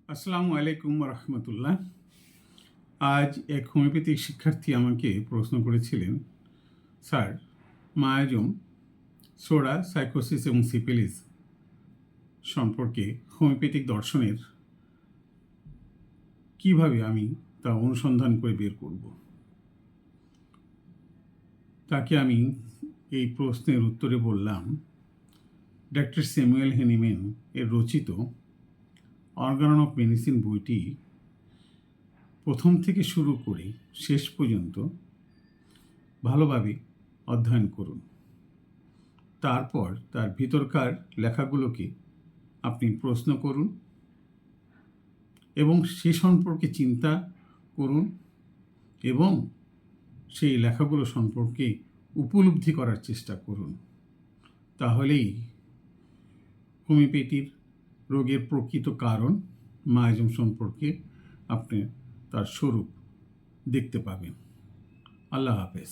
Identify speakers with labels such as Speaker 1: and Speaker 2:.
Speaker 1: আসসালামু আলাইকুম রহমতুল্লাহ। আজ এক হোমিওপ্যাথিক শিক্ষার্থী আমাকে প্রশ্ন করেছিলেন, স্যার, মায়াজম, সোরা, সাইকোসিস এবং সিপিলিস সম্পর্কে হোমিওপ্যাথিক দর্শনের কিভাবে আমি তা অনুসন্ধান করে বের করব। তাকে আমি এই প্রশ্নের উত্তরে বললাম, ডক্টর স্যামুয়েল হেনিম্যান এর রচিত অর্গান অফ মেডিসিন বইটি প্রথম থেকে শুরু করে শেষ পর্যন্ত ভালোভাবে অধ্যয়ন করুন। তারপর তার ভিতরকার লেখাগুলোকে আপনি প্রশ্ন করুন এবং সে সম্পর্কে চিন্তা করুন এবং সেই লেখাগুলো সম্পর্কে উপলব্ধি করার চেষ্টা করুন। তাহলেই হোমিওপ্যাথির রোগের প্রকৃত কারণ মায়াজম সম্পর্কে আপনি তার স্বরূপ দেখতে পাবেন। আল্লাহ হাফেজ।